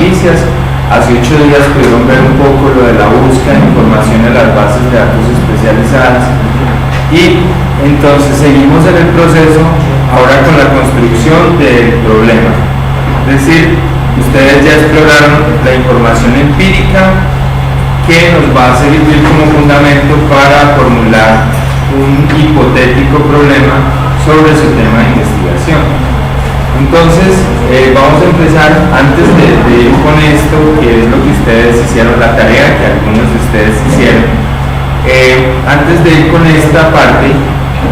noticias. Hace 8 días pudieron ver un poco lo de la búsqueda de información en las bases de datos especializadas. Y entonces seguimos en el proceso ahora con la construcción del problema. Es decir, ustedes ya exploraron la información empírica que nos va a servir como fundamento para formular un hipotético problema sobre su tema de investigación. Entonces, vamos a empezar, antes de ir con esto, que es lo que ustedes hicieron, la tarea que algunos de ustedes hicieron. Antes de ir con esta parte,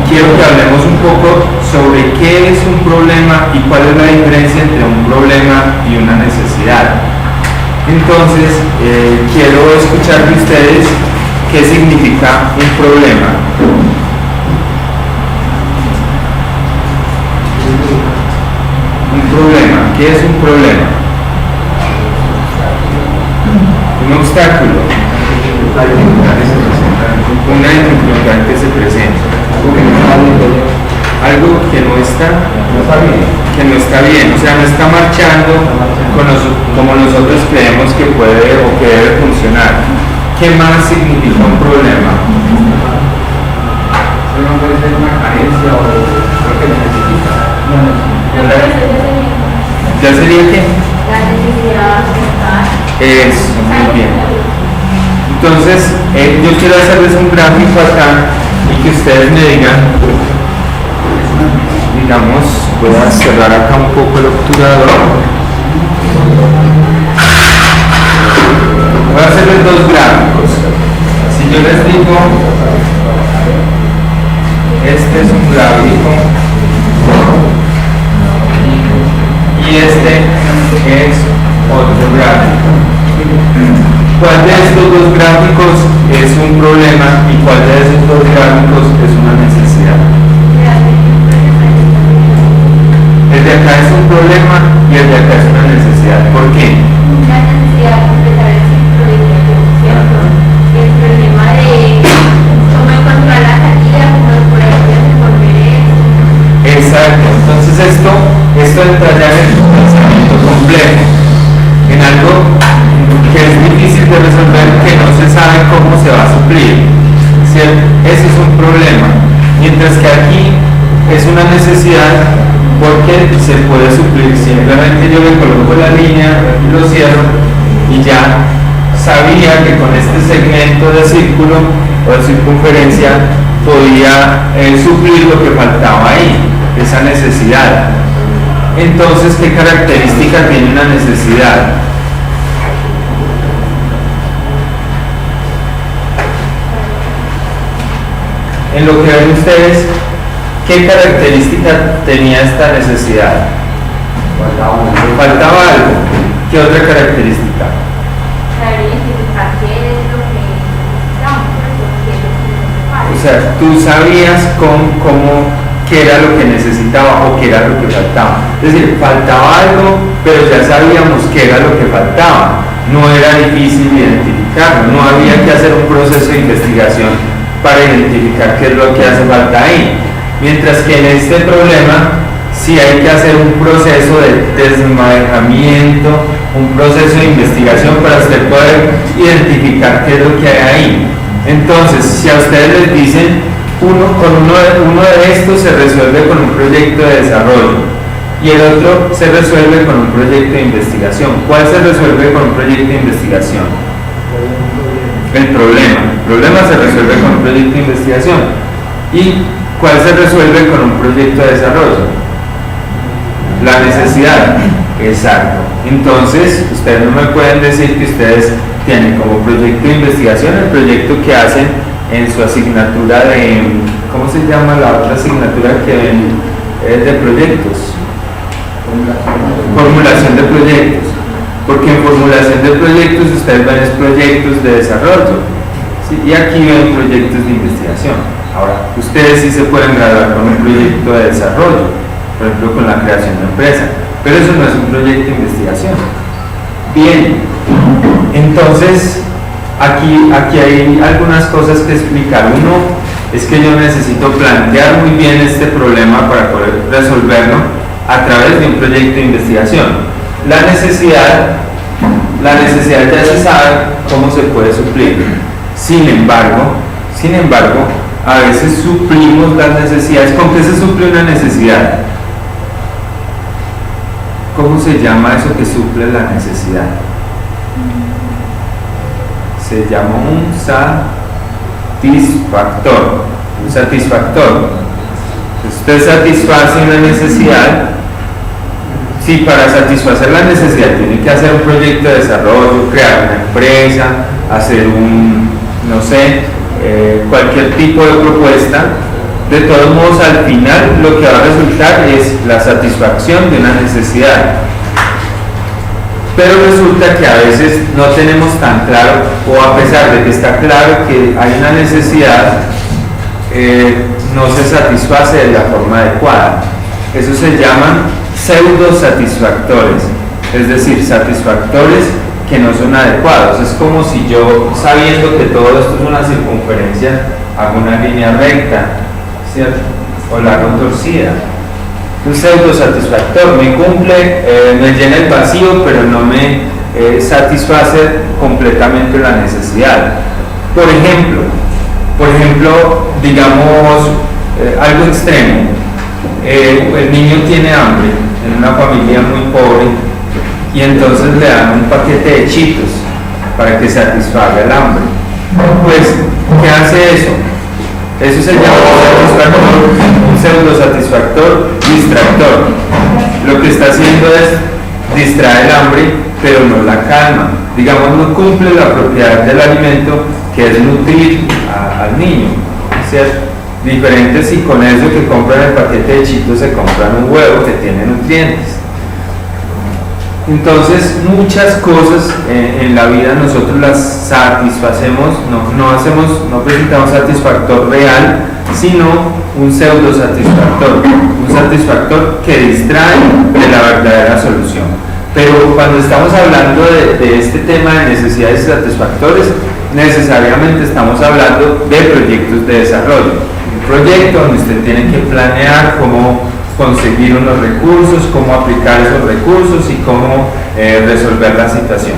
quiero que hablemos un poco sobre qué es un problema y cuál es la diferencia entre un problema y una necesidad. Entonces, quiero escuchar de ustedes qué significa un problema. Un problema, ¿qué es un problema? Un obstáculo, una dificultad que se presenta, algo que no está bien, o sea, no está marchando como nosotros creemos que puede o que debe funcionar. ¿Qué más significa un problema? No puede ser una carencia o lo que necesita. ¿Ya sería qué? La necesidad de estar. Eso, muy bien. Entonces, yo quiero hacerles un gráfico acá y que ustedes me digan, digamos, voy a cerrar acá un poco el obturador. Voy a hacerles dos gráficos. Si yo les digo, este es un gráfico y este es otro gráfico. ¿Cuál de estos dos gráficos es un problema y cuál de esos dos gráficos es una necesidad? El de acá es un problema y el de acá es una necesidad. ¿Por qué? La necesidad de completar el ciclo de ¿cierto? El problema de cómo encontrar la salida, cómo poder resolver eso. Exacto. Entonces esto entra ya en el pensamiento complejo, en algo que es difícil de resolver, que no se sabe cómo se va a suplir. ¿Cierto? Ese es un problema. Mientras que aquí es una necesidad porque se puede suplir. Simplemente yo le coloco la línea y lo cierro y ya sabía que con este segmento de círculo o de circunferencia podía suplir lo que faltaba ahí, esa necesidad. Entonces, ¿qué característica tiene una necesidad? En lo que ven ustedes, ¿qué característica tenía esta necesidad? Faltaba algo. ¿Qué otra característica? Saber identificar qué es lo que necesitamos, qué es lo que nos falta. O sea, tú sabías qué era lo que necesitaba o qué era lo que faltaba. Es decir, faltaba algo, pero ya sabíamos qué era lo que faltaba. No era difícil identificarlo, no había que hacer un proceso de investigación para identificar qué es lo que hace falta ahí. Mientras que en este problema sí hay que hacer un proceso de desmanejamiento, un proceso de investigación para usted poder identificar qué es lo que hay ahí. Entonces, si a ustedes les dicen, uno de estos se resuelve con un proyecto de desarrollo y el otro se resuelve con un proyecto de investigación, ¿cuál se resuelve con un proyecto de investigación? El problema se resuelve con un proyecto de investigación. ¿Y cuál se resuelve con un proyecto de desarrollo? La necesidad. Exacto. Entonces, ustedes no me pueden decir que ustedes tienen como proyecto de investigación el proyecto que hacen en su asignatura de, ¿cómo se llama la otra asignatura que ven? Es de proyectos. Formulación de proyectos. Porque en formulación de proyectos ustedes ven proyectos de desarrollo, ¿sí? Y aquí ven proyectos de investigación. Ahora, ustedes sí se pueden graduar con un proyecto de desarrollo, por ejemplo con la creación de empresa, pero eso no es un proyecto de investigación. Bien, entonces aquí hay algunas cosas que explicar. Uno es que yo necesito plantear muy bien este problema para poder resolverlo a través de un proyecto de investigación. La necesidad la necesidad ya se sabe cómo se puede suplir. Sin embargo, a veces suplimos las necesidades. ¿Con qué se suple una necesidad? ¿Cómo se llama eso que suple la necesidad? Se llama un satisfactor. Un satisfactor. Usted satisface una necesidad. Si para satisfacer la necesidad tiene que hacer un proyecto de desarrollo, crear una empresa, hacer no sé, cualquier tipo de propuesta, de todos modos al final lo que va a resultar es la satisfacción de una necesidad. Pero resulta que a veces no tenemos tan claro, o a pesar de que está claro que hay una necesidad, no se satisface de la forma adecuada. Eso se llaman pseudo satisfactores, es decir, satisfactores que no son adecuados. Es como si yo, sabiendo que todo esto es una circunferencia, hago una línea recta, ¿cierto? O la hago torcida. Un pseudo satisfactor me cumple, me llena el vacío, pero no me satisface completamente la necesidad. Por ejemplo, digamos algo extremo. El niño tiene hambre en una familia muy pobre y entonces le dan un paquete de Cheetos para que satisfaga el hambre. Pues, ¿qué hace eso? Eso se llama un pseudo satisfactor distractor. Lo que está haciendo es distraer el hambre, pero no la calma. Digamos, no cumple la propiedad del alimento, que es nutrir al niño, ¿cierto? Diferente si con eso que compran el paquete de Cheetos se compran un huevo que tiene nutrientes. Entonces, muchas cosas en la vida nosotros las satisfacemos, no presentamos satisfactor real, sino un pseudo satisfactor, un satisfactor que distrae de la verdadera solución. Pero cuando estamos hablando de este tema de necesidades y satisfactores, necesariamente estamos hablando de proyectos de desarrollo. Un proyecto donde usted tiene que planear cómo conseguir unos recursos, cómo aplicar esos recursos y cómo resolver la situación.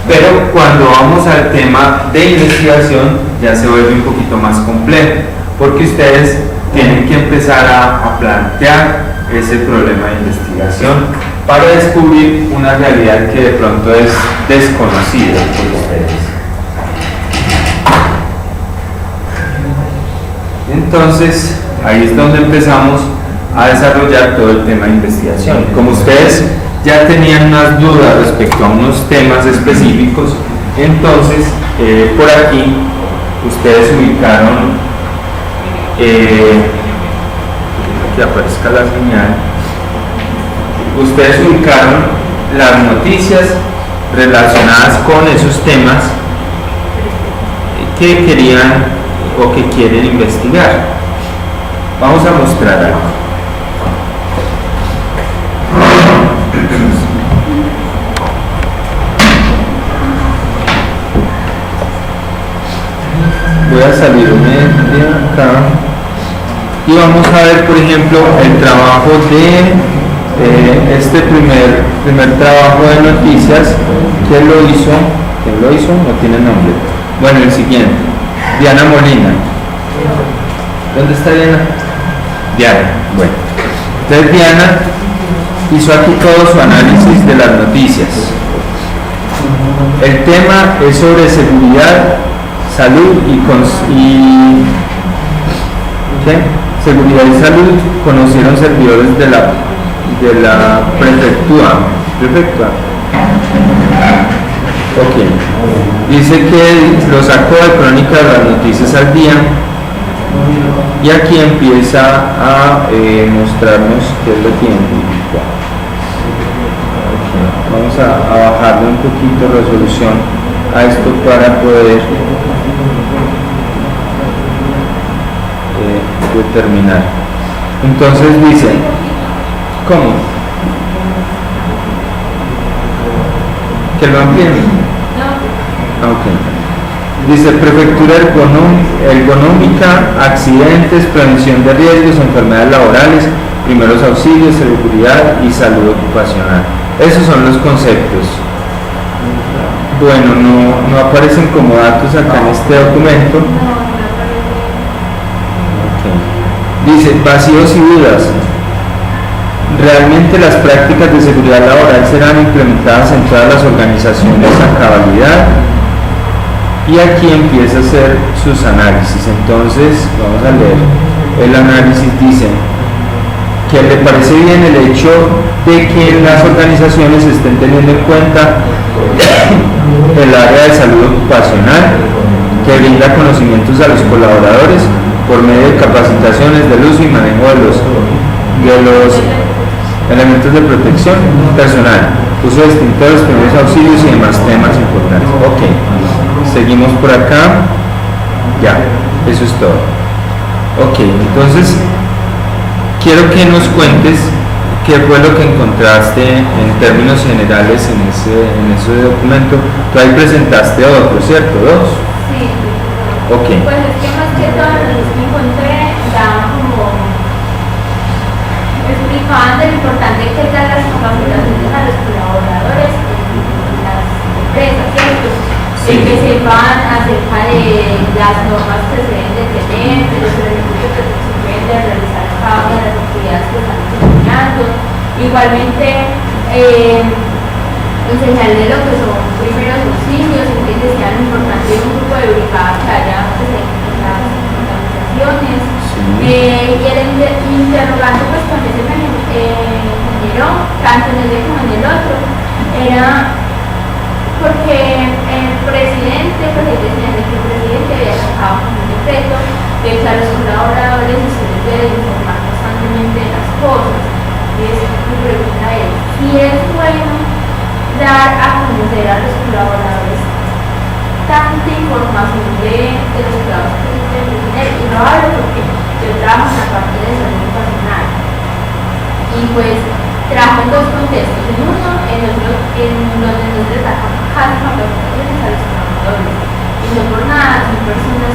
Pero cuando vamos al tema de investigación ya se vuelve un poquito más complejo, porque ustedes tienen que empezar a plantear ese problema de investigación para descubrir una realidad que de pronto es desconocida por ustedes. Entonces, ahí es donde empezamos a desarrollar todo el tema de investigación. Como ustedes ya tenían unas dudas respecto a unos temas específicos, entonces por aquí ustedes ubicaron, que aparezca la señal, ustedes ubicaron las noticias relacionadas con esos temas que querían o que quieren investigar. Vamos a mostrar algo. Voy a salirme de acá y vamos a ver, por ejemplo, el trabajo de este primer trabajo de noticias. ¿Quién lo hizo? No tiene nombre. Bueno, el siguiente, Diana Molina. ¿Dónde está Diana? Bueno, entonces Diana hizo aquí todo su análisis de las noticias. El tema es sobre seguridad, salud seguridad y salud. Conocieron servidores de la prefectura. Ok. Dice que lo sacó de Crónica de las Noticias al Día y aquí empieza a mostrarnos qué es lo que identifica. Okay. Vamos a bajarle un poquito resolución a esto para poder determinar. Entonces dice, ¿cómo? ¿Que lo amplíen? No. Ok. Dice prefectura ergonómica, accidentes, prevención de riesgos, enfermedades laborales, primeros auxilios, seguridad y salud ocupacional. Esos son los conceptos. Bueno, no aparecen como datos acá en este documento. Ok. Dice, vacíos y dudas. ¿Realmente las prácticas de seguridad laboral serán implementadas en todas las organizaciones a cabalidad? Y aquí empieza a hacer sus análisis. Entonces, vamos a leer. El análisis dice que le parece bien el hecho de que las organizaciones estén teniendo en cuenta el área de salud ocupacional, que brinda conocimientos a los colaboradores por medio de capacitaciones del uso y manejo de los elementos de protección personal, uso de extintores, primeros auxilios y demás temas importantes. Ok, seguimos por acá. Ya, eso es todo. Ok, entonces quiero que nos cuentes qué fue lo que encontraste en términos generales en ese documento. Tú ahí presentaste otro, ¿cierto? ¿Dos? Sí. Ok. Pues es que más que todo los que encontré daban como explicaban de lo importante que es dar las capacitaciones a los colaboradores en las empresas, ¿cierto? Sí. Que sepan acerca de las normas que se deben de tener, de los elementos de protección que deben de realizar cada una de las actividades que están desempeñando. Igualmente, enseñarles lo que son primeros auxilios, que decían lo importante de un grupo de brigadas que haya pues, en las organizaciones. Sí. Y el interrogante pues con ese ingeniero, tanto en el como en el otro, era porque el presidente, pues ellos decían de que el presidente había sacado como un decreto de que a los colaboradores ustedes deben informar constantemente de las cosas. Entonces, mi pregunta es, si es bueno dar a conocer a los colaboradores tanta información de los cuidados que se deben tener, y lo hablo porque yo trabajo en la parte de salud personal y pues trabajo en dos contextos, en uno en donde nos destacamos casi capacitaciones a los trabajadores y no por nada son personas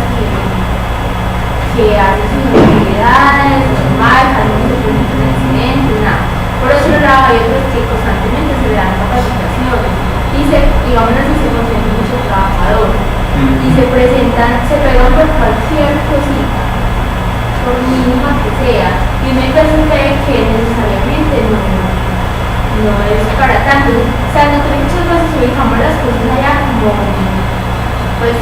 que hacen sus actividades normal, no se presentan accidentes, nada. Por otro lado hay otros que constantemente se le dan capacitaciones y se consienten muchos trabajadores y se presentan, se pegan por cualquier cosita, por mínima que sea, y me parece que necesariamente no es para tanto. O sea, nosotros muchas veces ubicamos las cosas allá como, pues,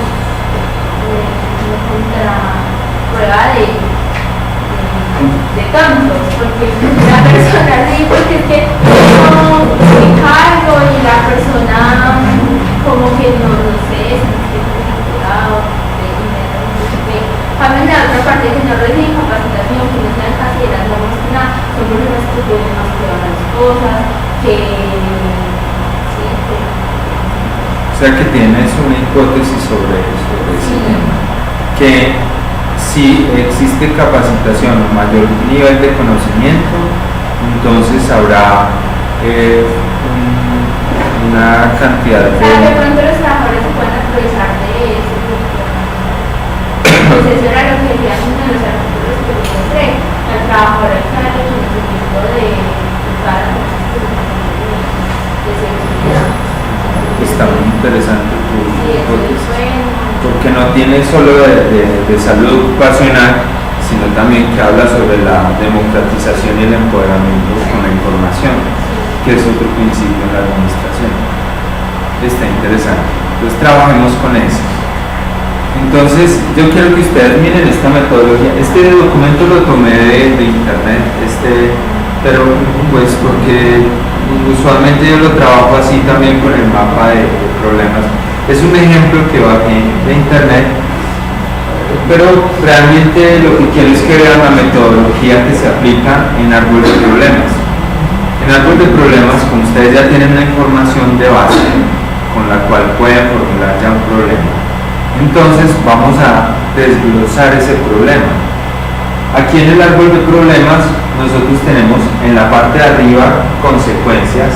como contra prueba de tontos, porque la persona sí, porque es que no ubica algo y la persona como que no sé, se siente cuidado, también la otra parte que no reciben capacitación, que no sean casi de las normas, son personas que tienen más cuidado de las cosas, que sí, O sea que tienes una hipótesis sobre ese tema, que si existe capacitación o mayor nivel de conocimiento, entonces habrá una cantidad de... O sea, de pronto los trabajadores se pueden aprovechar de eso. Pues eso era lo que decía uno de los artículos que yo encontré. El trabajador está en el conocimiento de todas las cosas de seguridad. Está muy interesante tu hipótesis, porque no tiene solo de salud ocupacional, sino también que habla sobre la democratización y el empoderamiento con la información, que es otro principio en la administración. Está interesante. Entonces trabajemos con eso. Entonces yo quiero que ustedes miren esta metodología. Este documento lo tomé de internet, pero pues porque usualmente yo lo trabajo así también con el mapa de problemas. Es un ejemplo que bajé de internet, pero realmente lo que quiero es que vean la metodología que se aplica en árbol de problemas. En árbol de problemas, como ustedes ya tienen una información de base con la cual pueden formular ya un problema, entonces vamos a desglosar ese problema. Aquí en el árbol de problemas nosotros tenemos en la parte de arriba consecuencias.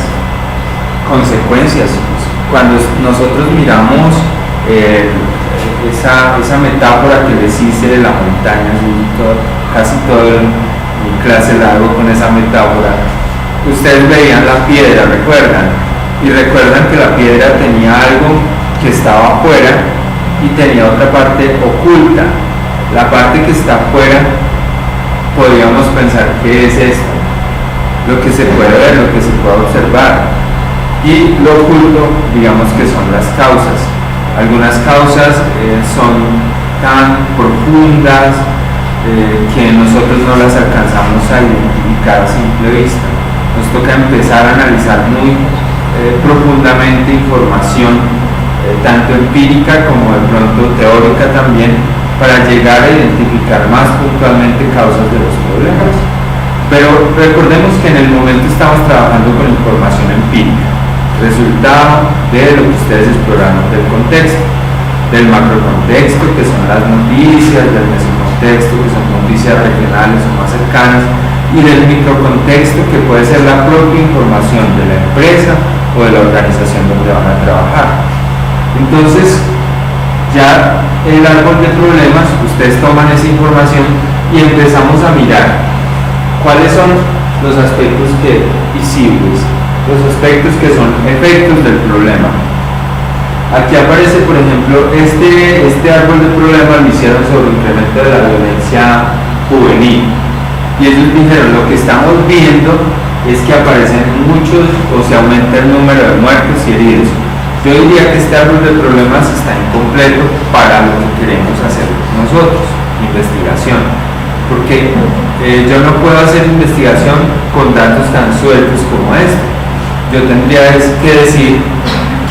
Cuando nosotros miramos esa metáfora que les hice de la montaña, casi todo mi clase la hago con esa metáfora. Ustedes veían la piedra, ¿recuerdan? Y recuerdan que la piedra tenía algo que estaba afuera y tenía otra parte oculta. La parte que está afuera podríamos pensar que es esto, lo que se puede ver, lo que se puede observar, y lo oculto digamos que son las causas. Algunas causas son tan profundas que nosotros no las alcanzamos a identificar a simple vista. Nos toca empezar a analizar muy profundamente información, tanto empírica como de pronto teórica también, para llegar a identificar más puntualmente causas de los problemas. Pero recordemos que en el momento estamos trabajando con información empírica, resultado de lo que ustedes exploraron del contexto, del macrocontexto, que son las noticias, del mesocontexto, que son noticias regionales o más cercanas, y del microcontexto, que puede ser la propia información de la empresa o de la organización donde van a trabajar. Entonces, ya el árbol de problemas, ustedes toman esa información y empezamos a mirar cuáles son los aspectos visibles, los aspectos que son efectos del problema. Aquí aparece, por ejemplo, este árbol de problemas lo hicieron sobre el incremento de la violencia juvenil. Y ellos dijeron, lo que estamos viendo es que aparecen muchos, o se aumenta el número de muertos y heridos. Yo diría que este árbol de problemas está incompleto para lo que queremos hacer nosotros, investigación. Porque yo no puedo hacer investigación con datos tan sueltos como este. Yo tendría que decir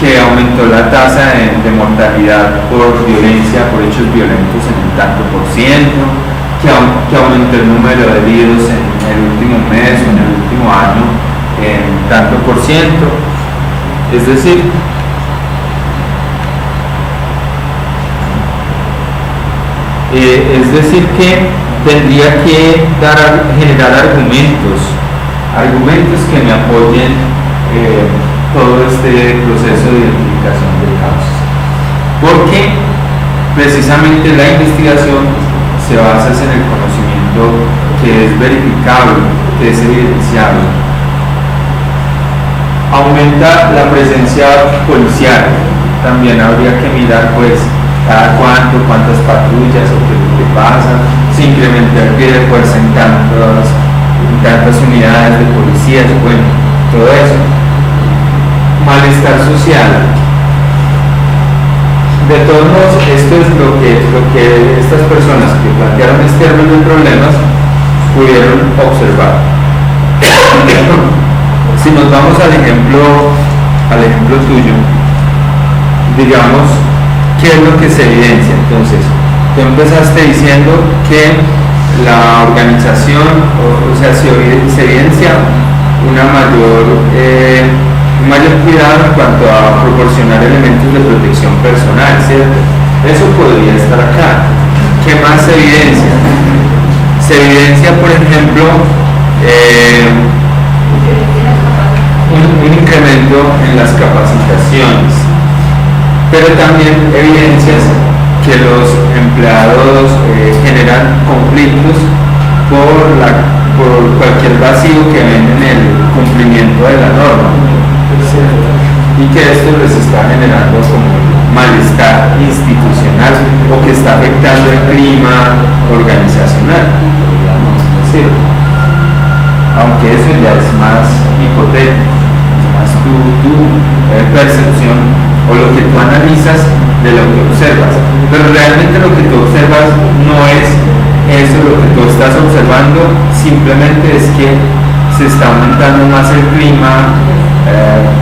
que aumentó la tasa de mortalidad por violencia, por hechos violentos en un tanto por ciento, que aumentó el número de heridos en el último mes o en el último año en tanto por ciento. Es decir, que tendría que generar argumentos que me apoyen todo este proceso de identificación de causas, porque precisamente la investigación se basa en el conocimiento que es verificable, que es evidenciable. Aumenta la presencia policial, también habría que mirar pues cada cuántas patrullas o qué es lo que pasa, se incrementa el pie de fuerza en tantas unidades de policías, bueno, todo eso. Malestar social. De todos modos, esto es lo que estas personas que plantearon este árbol de problemas pudieron observar. Si nos vamos al ejemplo tuyo, digamos, ¿qué es lo que se evidencia? Entonces, tú empezaste diciendo que la organización, o sea, se evidencia un mayor cuidado en cuanto a proporcionar elementos de protección personal, ¿cierto? Eso podría estar acá. ¿Qué más se evidencia? Se evidencia, por ejemplo, un incremento en las capacitaciones, pero también evidencias que los empleados generan conflictos por cualquier vacío que ven en el cumplimiento de la norma, y que esto les está generando como malestar institucional o que está afectando el clima organizacional, podríamos decir. Aunque eso ya es más hipotético, es más tu percepción o lo que tú analizas de lo que observas, pero realmente lo que tú observas no es eso, lo que tú estás observando simplemente es que se está aumentando más el clima,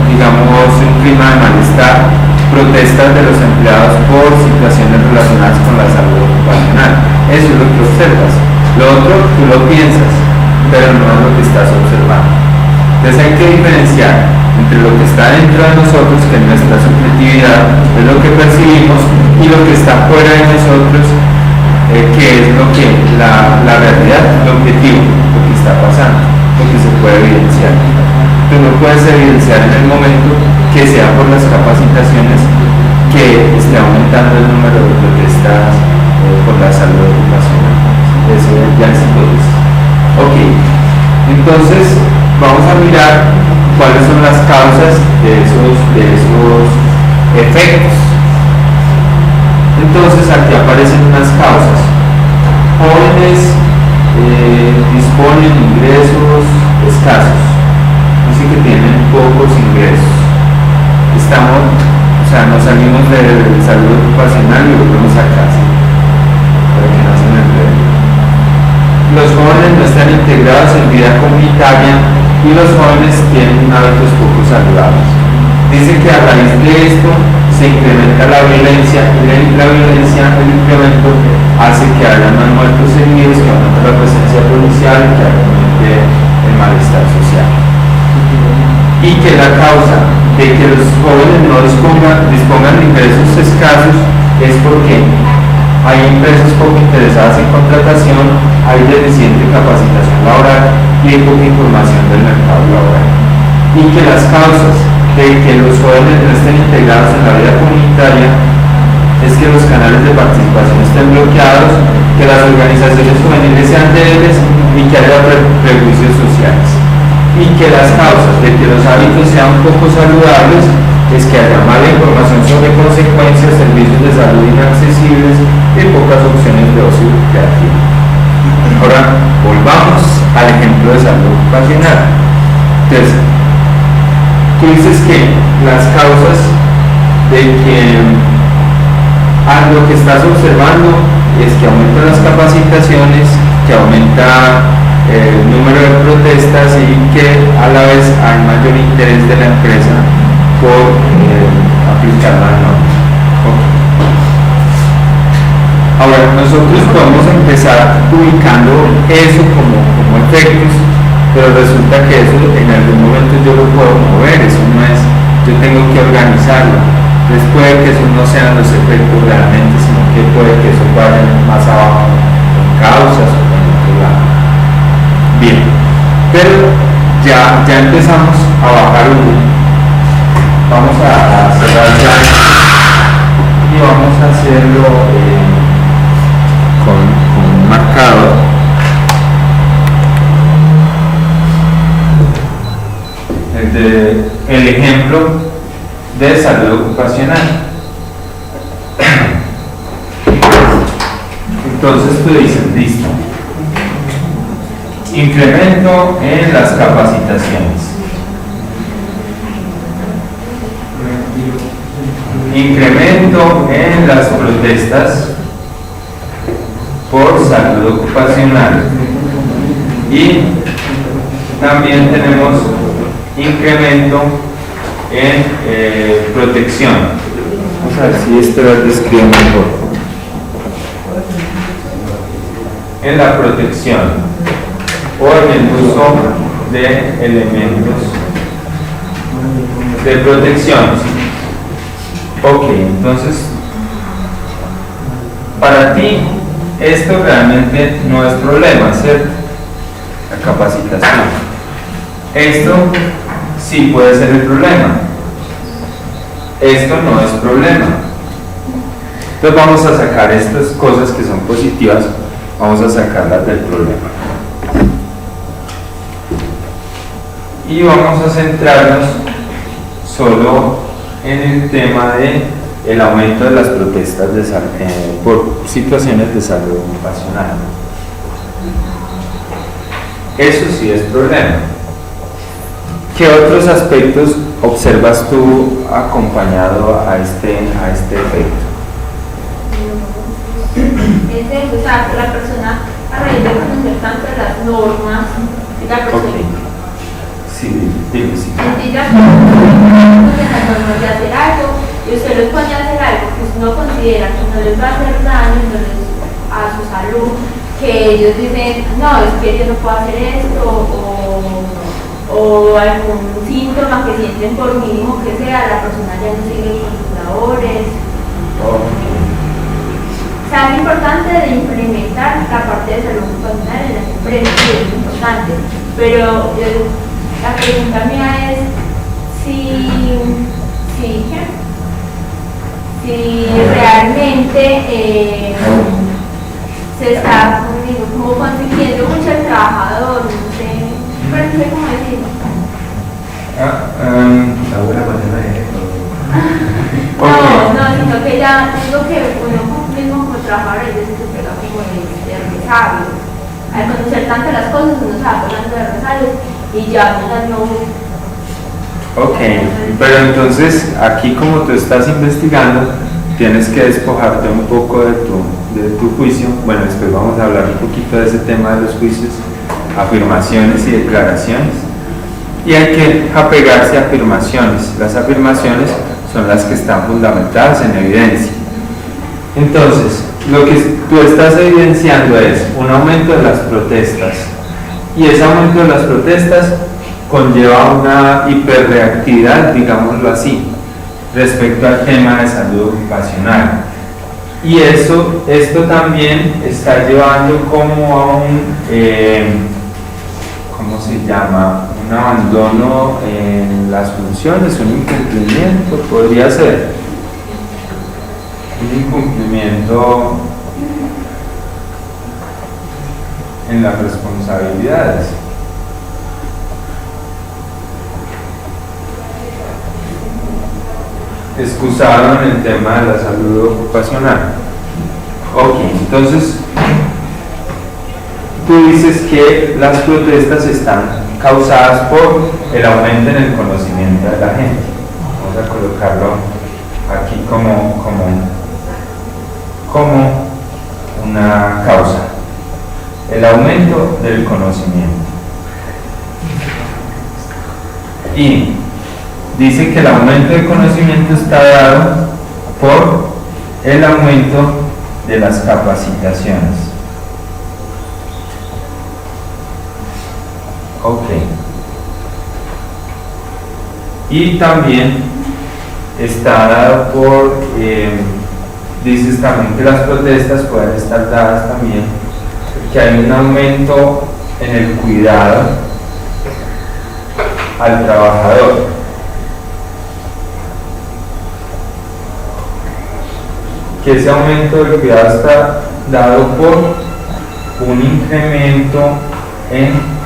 digamos un clima de malestar, protestas de los empleados por situaciones relacionadas con la salud ocupacional. Eso es lo que observas. Lo otro tú lo piensas, pero no es lo que estás observando. Entonces hay que diferenciar entre lo que está dentro de nosotros, que es nuestra subjetividad, es lo que percibimos, y lo que está fuera de nosotros, que es lo que la realidad, el objetivo, lo que está pasando, lo que se puede evidenciar. Tú no puedes evidenciar en el momento que sea por las capacitaciones que esté aumentando el número de protestas por la salud ocupacional. Eso ya es hipótesis. Ok, entonces vamos a mirar cuáles son las causas de esos efectos Entonces aquí aparecen unas causas. Jóvenes disponen ingresos escasos, así que tienen pocos ingresos. Nos salimos del salud ocupacional y volvemos a casa, para que no se me enreden. Los jóvenes no están integrados en vida comunitaria y los jóvenes tienen hábitos poco saludables. Dice que a raíz de esto se incrementa la violencia y la violencia, el incremento, hace que haya más muertos heridos, que aumente la presencia policial y que aumente el malestar social. Y que la causa de que los jóvenes no dispongan de ingresos escasos es porque hay empresas poco interesadas en contratación, hay deficiente capacitación laboral y hay poca información del mercado laboral. Y que las causas de que los jóvenes no estén integrados en la vida comunitaria es que los canales de participación estén bloqueados, que las organizaciones juveniles sean débiles y que haya prejuicios sociales. Y que las causas de que los hábitos sean poco saludables es que haya mala información sobre consecuencias, servicios de salud inaccesibles y pocas opciones de ocio creativo. Ahora, volvamos al ejemplo de salud ocupacional. Entonces, tú dices que las causas de que lo que estás observando es que aumentan las capacitaciones, que aumenta el número de protestas y que a la vez hay mayor interés de la empresa por aplicar las normas. Okay. Ahora, nosotros podemos empezar ubicando eso como efectos, pero resulta que eso en algún momento yo lo puedo mover, eso no es, yo tengo que organizarlo. Entonces puede que eso no sean los efectos realmente, sino que puede que eso vaya más abajo con causas o con otro lado. Bien, pero ya empezamos a bajar uno. Vamos a cerrar ya y vamos a hacerlo con un marcador. El ejemplo de salud ocupacional. Entonces tú dices, listo. Incremento en las capacitaciones. Incremento en las protestas por salud ocupacional. Y también tenemos incremento en protección. Vamos a ver si este lo describe mejor. En la protección o en el uso de elementos de protección. Ok, entonces para ti esto realmente no es problema, ¿cierto? La capacitación. Esto sí puede ser el problema. Esto no es problema. Entonces vamos a sacar estas cosas que son positivas, vamos a sacarlas del problema. Y vamos a centrarnos solo en el tema de el aumento de las protestas por situaciones de salud ocupacional. Eso sí es problema. ¿Qué otros aspectos observas tú acompañado a este efecto? O sea, la persona, a raíz de conocer tanto las normas, la persona. Okay. Sí, dime, sí. Entonces, las normas de hacer algo, y usted los pone a hacer algo que usted no considera que no les va a hacer daño a su salud, que ellos dicen, no, es que yo no puedo hacer esto, o algún síntoma que sienten por mínimo que sea, la persona ya no sigue con sus labores. O sea, es importante de implementar la parte de salud ocupacional en las empresas, sí, es importante, pero la pregunta mía es si realmente se está como consiguiendo mucho el trabajador, no sé cómo decirlo. La buena manera de esto. No, sino que ya tengo que uno tanto las cosas, uno se va acordando de Rosales y ya no. Ok, pero entonces aquí como tú estás investigando, tienes que despojarte un poco de tu juicio. Bueno, después vamos a hablar un poquito de ese tema de los juicios, afirmaciones y declaraciones. Y hay que apegarse a afirmaciones. Las afirmaciones son las que están fundamentadas en evidencia. Entonces, lo que tú estás evidenciando es un aumento de las protestas. Y ese aumento de las protestas conlleva una hiperreactividad, digámoslo así, respecto al tema de salud ocupacional. Y esto también está llevando como a un, ¿cómo se llama? Un abandono en las funciones, un incumplimiento, podría ser. Un incumplimiento en las responsabilidades. Excusado en el tema de la salud ocupacional. Ok, entonces tú dices que las protestas están causadas por el aumento en el conocimiento de la gente. Vamos a colocarlo aquí como una causa. El aumento del conocimiento. Y dice que el aumento del conocimiento está dado por el aumento de las capacitaciones. Ok. Y también está dado por, dices también que las protestas pueden estar dadas también, que hay un aumento en el cuidado al trabajador. Que ese aumento del cuidado está dado por un incremento en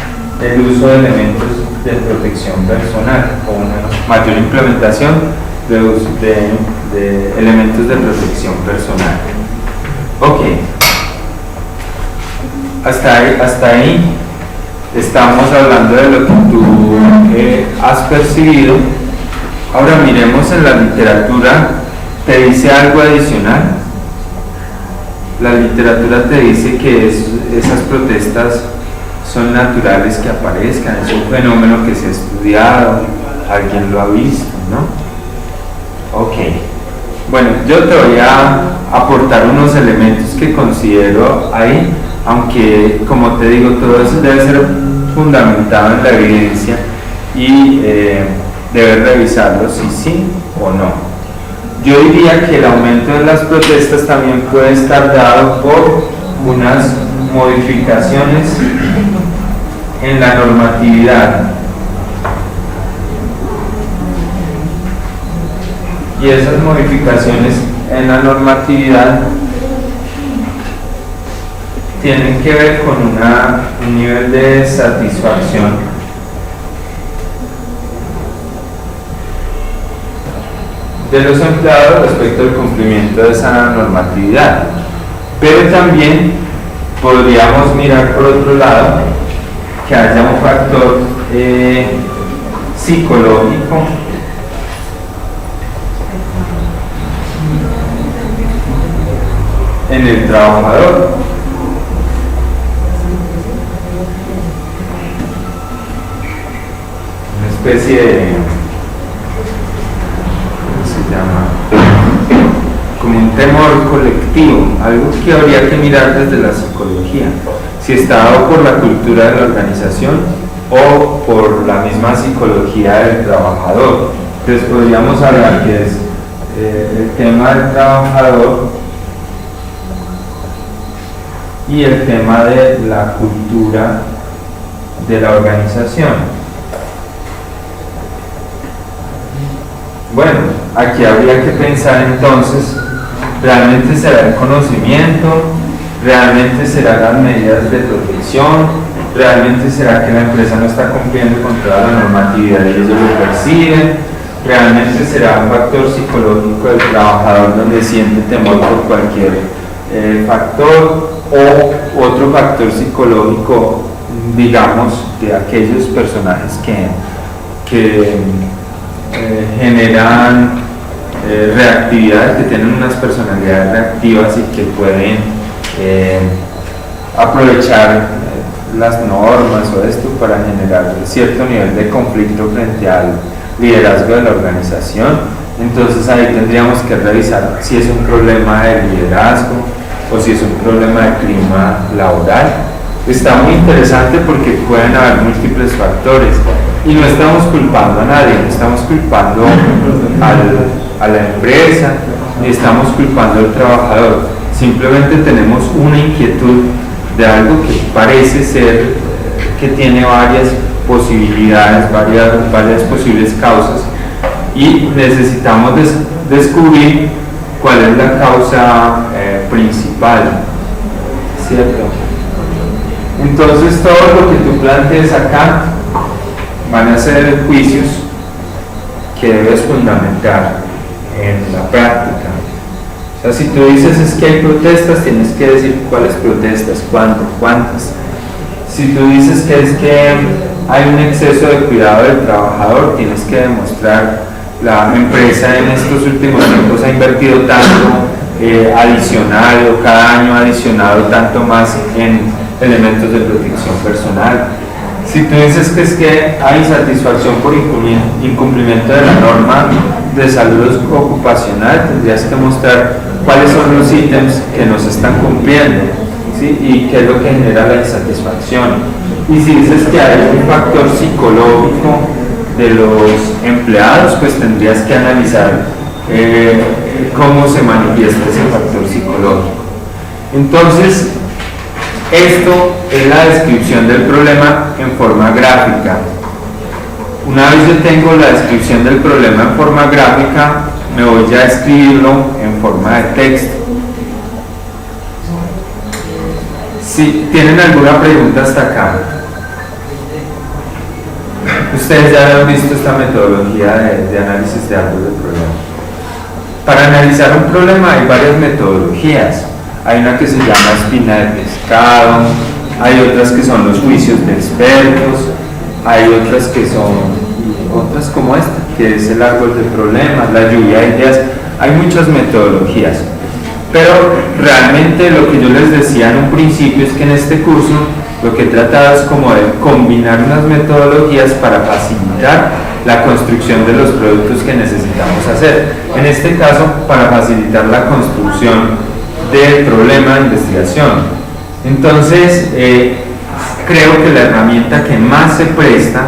el uso de elementos de protección personal o una mayor implementación de uso de elementos de protección personal. Ok, hasta ahí estamos hablando de lo que tú has percibido. Ahora miremos en la literatura. ¿Te dice algo adicional? La literatura te dice que esas protestas son naturales que aparezcan, es un fenómeno que se ha estudiado, alguien lo ha visto, ¿no? Ok. Bueno, yo te voy a aportar unos elementos que considero ahí, aunque como te digo, todo eso debe ser fundamentado en la evidencia y debes revisarlo si sí o no. Yo diría que el aumento de las protestas también puede estar dado por unas modificaciones en la normatividad. Y esas modificaciones en la normatividad tienen que ver con un nivel de satisfacción de los empleados respecto al cumplimiento de esa normatividad. Pero también podríamos mirar por otro lado que haya un factor psicológico en el trabajador. Una especie de, como un temor colectivo, algo que habría que mirar desde la psicología, si está dado por la cultura de la organización o por la misma psicología del trabajador. Entonces podríamos hablar que es el tema del trabajador y el tema de la cultura de la organización. Bueno, aquí habría que pensar entonces, ¿realmente será el conocimiento? ¿Realmente serán las medidas de protección? ¿Realmente será que la empresa no está cumpliendo con toda la normatividad y ellos lo perciben? ¿Realmente será un factor psicológico del trabajador donde siente temor por cualquier factor? ¿O otro factor psicológico digamos, de aquellos personajes que generan reactividad, que tienen unas personalidades reactivas y que pueden aprovechar las normas o esto para generar cierto nivel de conflicto frente al liderazgo de la organización. Entonces ahí tendríamos que revisar si es un problema de liderazgo o si es un problema de clima laboral. Está muy interesante porque pueden haber múltiples factores y no estamos culpando a nadie, no estamos culpando a la empresa, ni estamos culpando al trabajador, simplemente tenemos una inquietud de algo que parece ser que tiene varias posibilidades, varias posibles causas, y necesitamos descubrir cuál es la causa principal, ¿cierto? Entonces todo lo que tú plantees acá van a ser juicios que debes fundamentar en la práctica. O sea, si tú dices es que hay protestas, tienes que decir cuáles protestas, cuándo, cuántas. Si tú dices que es que hay un exceso de cuidado del trabajador, tienes que demostrar la empresa en estos últimos tiempos ha invertido tanto adicional o cada año ha adicionado tanto más en elementos de protección personal. Si tú dices que es que hay insatisfacción por incumplimiento de la norma de salud ocupacional, tendrías que mostrar cuáles son los ítems que no se están cumpliendo, ¿sí? Y qué es lo que genera la insatisfacción. Y si dices que hay un factor psicológico de los empleados, pues tendrías que analizar cómo se manifiesta ese factor psicológico. Entonces, esto es la descripción del problema en forma gráfica. Una vez yo tengo la descripción del problema en forma gráfica, me voy ya a escribirlo en forma de texto. Si tienen alguna pregunta hasta acá. Ustedes ya han visto esta metodología de análisis de árbol de problema. Para analizar un problema hay varias metodologías. Hay una que se llama espina de pescado, hay otras que son los juicios de expertos, hay otras que son otras como esta, que es el árbol de problemas, la lluvia de ideas. Hay muchas metodologías, pero realmente lo que yo les decía en un principio es que en este curso lo que he tratado es como de combinar unas metodologías para facilitar la construcción de los productos que necesitamos hacer. En este caso, para facilitar la construcción del problema de investigación. Entonces, creo que la herramienta que más se presta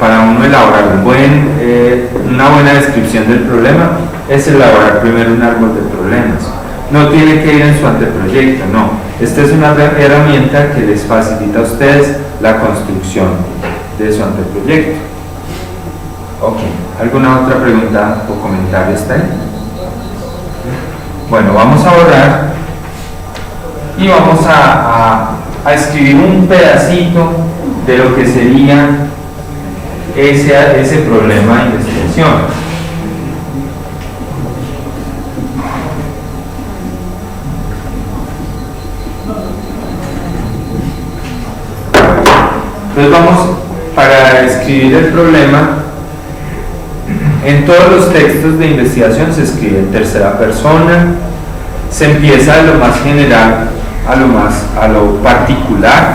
para uno elaborar una buena descripción del problema es elaborar primero un árbol de problemas. No tiene que ir en su anteproyecto, no. Esta es una herramienta que les facilita a ustedes la construcción de su anteproyecto. Ok, ¿alguna otra pregunta o comentario hasta ahí? Bueno, vamos a borrar y vamos a escribir un pedacito de lo que sería ese problema de investigación. Entonces vamos, para escribir el problema, en todos los textos de investigación se escribe en tercera persona, se empieza de lo más general a lo particular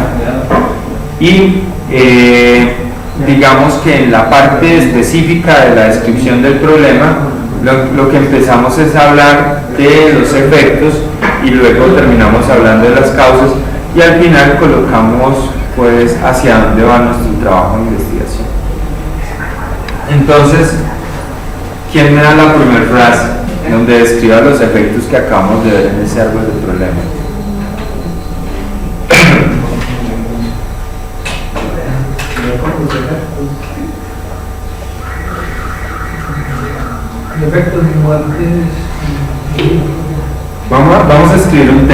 y digamos que en la parte específica de la descripción del problema lo que empezamos es hablar de los efectos y luego terminamos hablando de las causas y al final colocamos pues hacia dónde va nuestro trabajo de investigación. Entonces, ¿quién me da la primera frase donde describa los efectos que acabamos de ver en ese árbol de problema? Efectos de muertes. Vamos a escribir un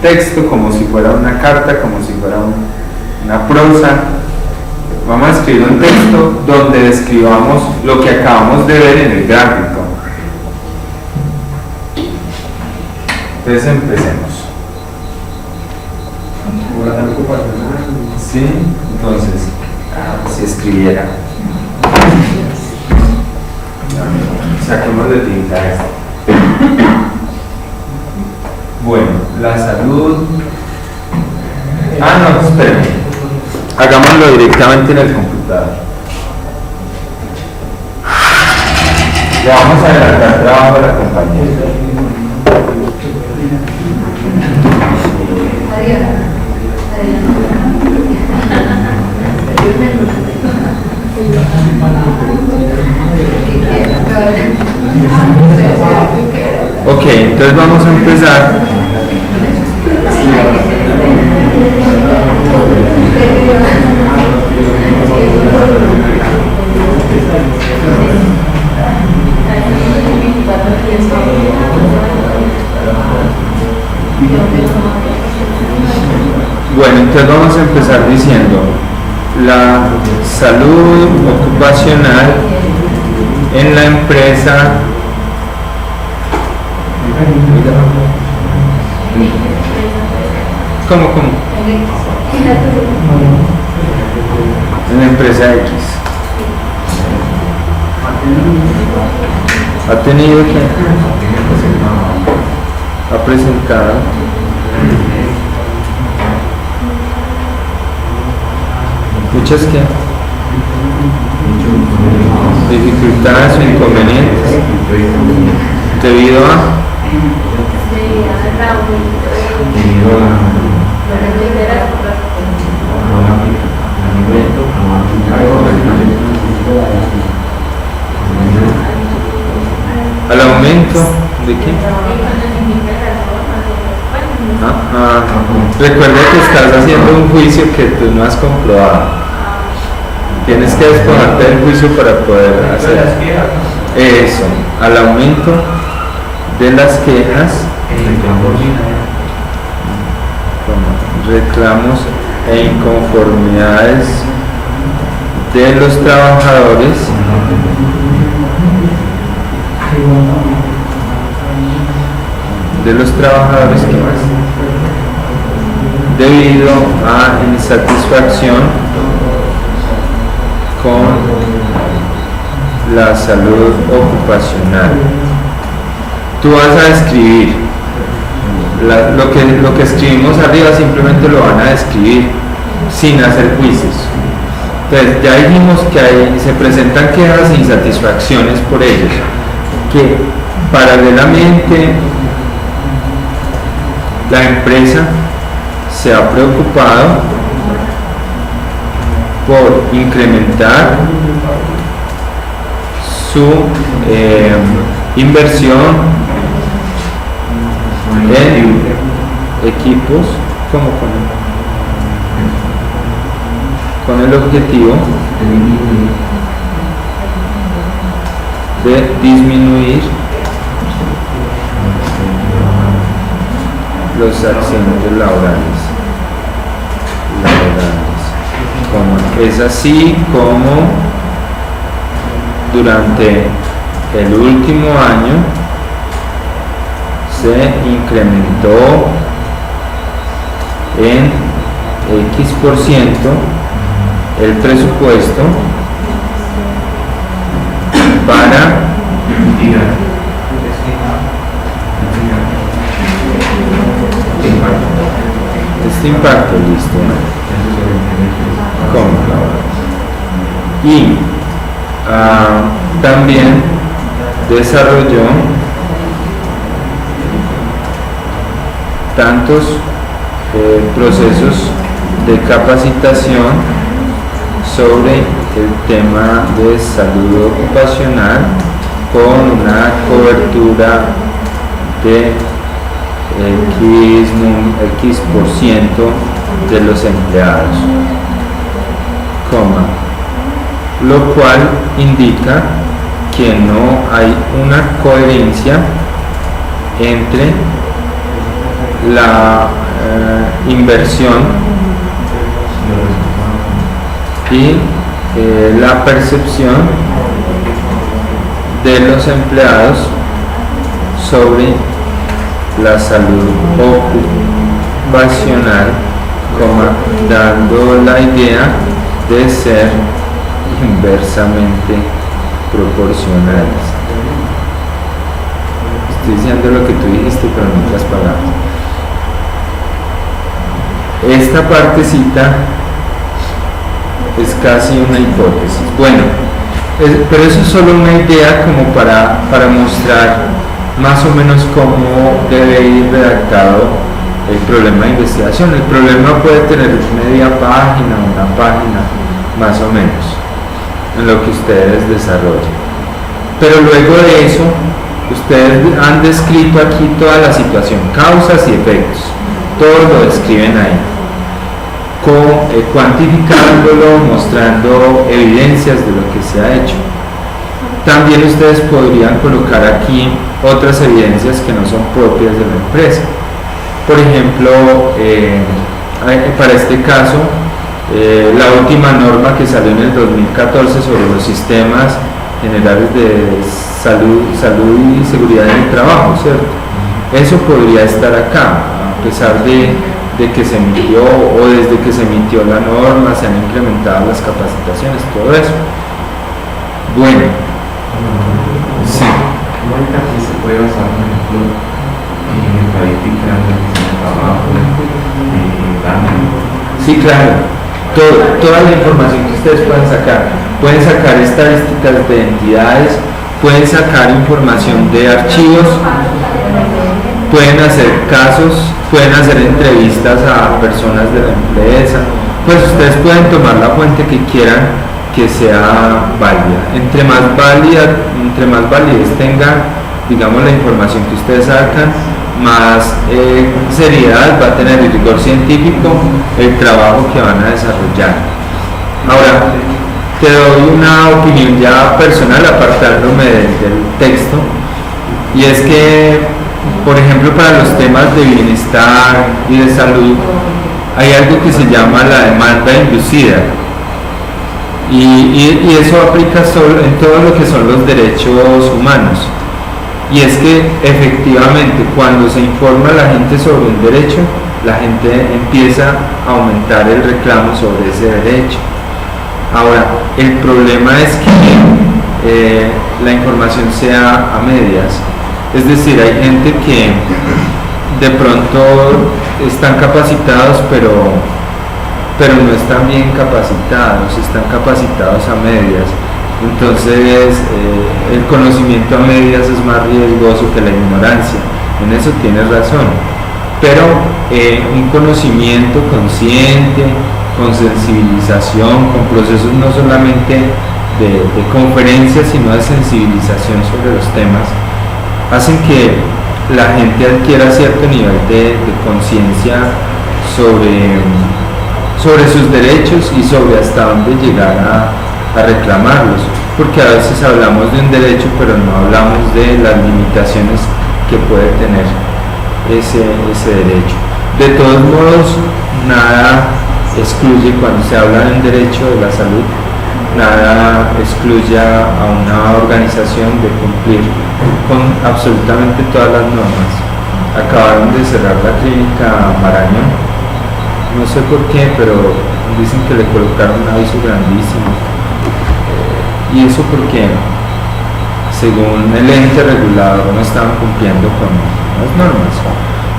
texto como si fuera una carta, como si fuera una prosa. Vamos a escribir un texto donde describamos lo que acabamos de ver en el gráfico. Entonces empecemos. ¿Sí? Entonces, si escribiera. Saquemos de tinta esto. Bueno, la salud. No, esperen. Hagámoslo directamente en el computador. Le vamos a adelantar trabajo a la compañera. Ok, entonces vamos a empezar. Bueno, entonces vamos a empezar diciendo la salud ocupacional en la empresa. ¿Cómo? En la empresa X. ¿Ha tenido que? Ha presentado muchas que dificultades o inconvenientes debido a al aumento de qué. Recuerda que estás haciendo un juicio que tú no has comprobado. Tienes que despojarte del juicio para poder hacer eso. Al aumento de las quejas, reclamos e inconformidades de los trabajadores ¿qué más? Debido a insatisfacción con la salud ocupacional. Tú vas a escribir lo que escribimos arriba, simplemente lo van a describir sin hacer juicios. Entonces ya dijimos que se presentan quejas e insatisfacciones por ellos, que paralelamente la empresa se ha preocupado por incrementar su inversión en equipos con el objetivo de disminuir los accidentes laborales. Es así como durante el último año se incrementó en X% el presupuesto para este impacto, listo. Y también desarrolló tantos procesos de capacitación sobre el tema de salud ocupacional con una cobertura de X% de los empleados, lo cual indica que no hay una coherencia entre la inversión y la percepción de los empleados sobre la salud ocupacional dando la idea de ser inversamente proporcionales. Estoy diciendo lo que tú dijiste, pero en otras palabras. Esta partecita es casi una hipótesis. Bueno, pero eso es solo una idea como para mostrar más o menos cómo debe ir redactado el problema de investigación. El problema puede tener media página, una página, más o menos, en lo que ustedes desarrollen. Pero luego de eso, ustedes han descrito aquí toda la situación, causas y efectos, todo lo describen ahí, cuantificándolo, mostrando evidencias de lo que se ha hecho. También ustedes podrían colocar aquí otras evidencias que no son propias de la empresa. Por ejemplo, para este caso, la última norma que salió en el 2014 sobre los sistemas generales de salud y seguridad en el trabajo, ¿cierto? Eso podría estar acá, a pesar de que se emitió o desde que se emitió la norma, se han incrementado las capacitaciones, todo eso. Bueno, sí. Mónica, aquí se puede basar, por ejemplo, en estadísticas de trabajo, Sí, claro. Toda la información que ustedes pueden sacar estadísticas de entidades, pueden sacar información de archivos, pueden hacer casos, pueden hacer entrevistas a personas de la empresa. Pues ustedes pueden tomar la fuente que quieran que sea válida. Entre más validez tenga, digamos, la información que ustedes sacan, más seriedad va a tener el rigor científico el trabajo que van a desarrollar. Ahora, te doy una opinión ya personal apartándome del texto, y es que, por ejemplo, para los temas de bienestar y de salud hay algo que se llama la demanda inducida, y eso aplica solo en todo lo que son los derechos humanos. Y es que efectivamente cuando se informa a la gente sobre un derecho, la gente empieza a aumentar el reclamo sobre ese derecho. Ahora, el problema es que la información sea a medias. Es decir, hay gente que de pronto están capacitados, pero no están bien capacitados, están capacitados a medias. Entonces, el conocimiento a medias es más riesgoso que la ignorancia. En eso tienes razón. Pero un conocimiento consciente, con sensibilización, con procesos no solamente de conferencias, sino de sensibilización sobre los temas, hacen que la gente adquiera cierto nivel de conciencia sobre sus derechos y sobre hasta dónde llegar a reclamarlos, porque a veces hablamos de un derecho pero no hablamos de las limitaciones que puede tener ese derecho. De todos modos, nada excluye, cuando se habla de un derecho de la salud, nada excluye a una organización de cumplir con absolutamente todas las normas. Acabaron de cerrar la clínica Marañón, no sé por qué, pero dicen que le colocaron un aviso grandísimo. Y eso porque, según el ente regulador, no estaban cumpliendo con las normas.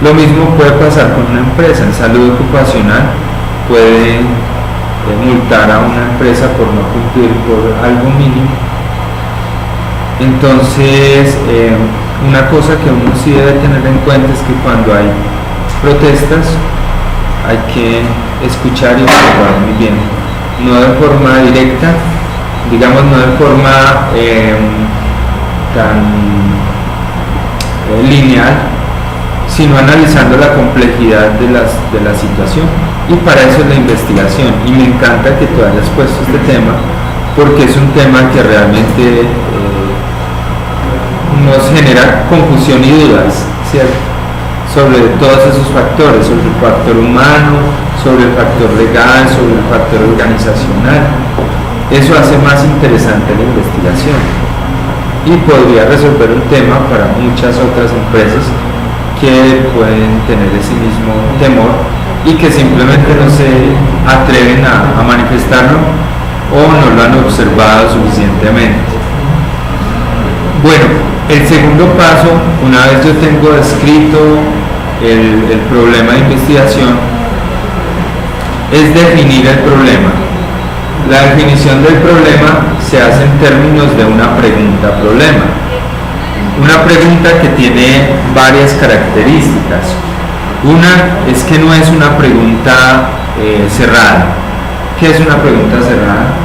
Lo mismo puede pasar con una empresa. En salud ocupacional pueden multar a una empresa por no cumplir por algo mínimo. Entonces, una cosa que uno sí debe tener en cuenta es que cuando hay protestas hay que escuchar y observar muy bien, no de forma directa, digamos, no de forma tan lineal, sino analizando la complejidad de la situación, y para eso es la investigación. Y me encanta que tú hayas puesto este tema, porque es un tema que realmente nos genera confusión y dudas, ¿cierto?, sobre todos esos factores, sobre el factor humano, sobre el factor legal, sobre el factor organizacional. Eso hace más interesante la investigación y podría resolver un tema para muchas otras empresas que pueden tener ese mismo temor y que simplemente no se atreven a manifestarlo o no lo han observado suficientemente. Bueno, el segundo paso, una vez yo tengo descrito el problema de investigación, es definir el problema. La definición del problema se hace en términos de una pregunta-problema. Una pregunta que tiene varias características. Una es que no es una pregunta cerrada. ¿Qué es una pregunta cerrada?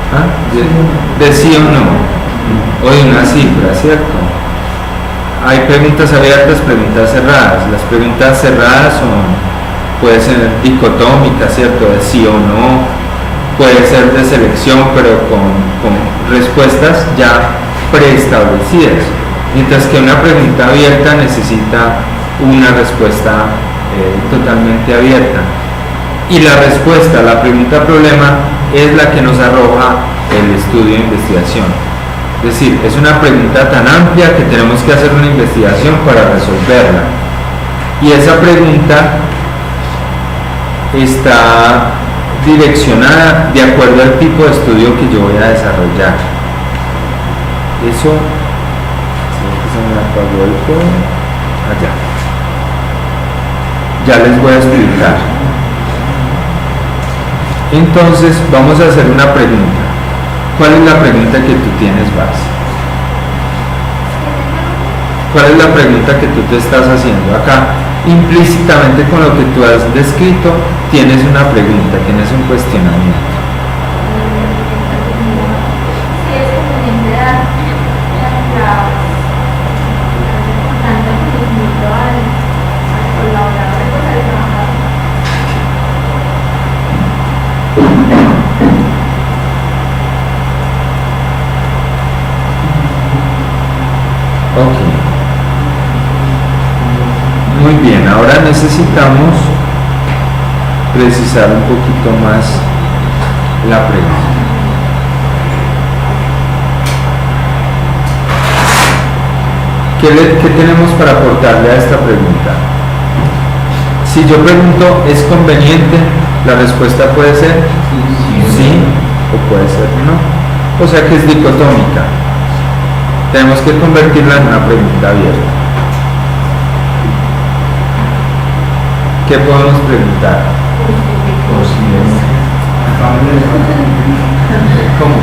¿Ah? De sí o no, o de una cifra, ¿cierto? Hay preguntas abiertas, preguntas cerradas. Las preguntas cerradas puede ser dicotómicas, ¿cierto? De sí o no, puede ser de selección, pero con respuestas ya preestablecidas, mientras que una pregunta abierta necesita una respuesta totalmente abierta. Y la respuesta a la pregunta-problema es la que nos arroja el estudio de investigación. Es decir, es una pregunta tan amplia que tenemos que hacer una investigación para resolverla. Y esa pregunta está direccionada de acuerdo al tipo de estudio que yo voy a desarrollar. Eso, se me apagó el fondo. Allá. Ya les voy a explicar. Entonces vamos a hacer una pregunta. ¿Cuál es la pregunta que tú tienes, Bas? ¿Cuál es la pregunta que tú te estás haciendo? Acá, implícitamente con lo que tú has descrito, tienes una pregunta, tienes un cuestionamiento. Si es conveniente dar tanto conocimiento al colaborador, pues al trabajador. Ok. Muy bien, ahora necesitamos precisar un poquito más la pregunta. ¿Qué tenemos para aportarle a esta pregunta? Si yo pregunto, ¿es conveniente? La respuesta puede ser sí o puede ser no. O sea que es dicotómica. Tenemos que convertirla en una pregunta abierta. ¿Qué podemos preguntar? ¿Cómo?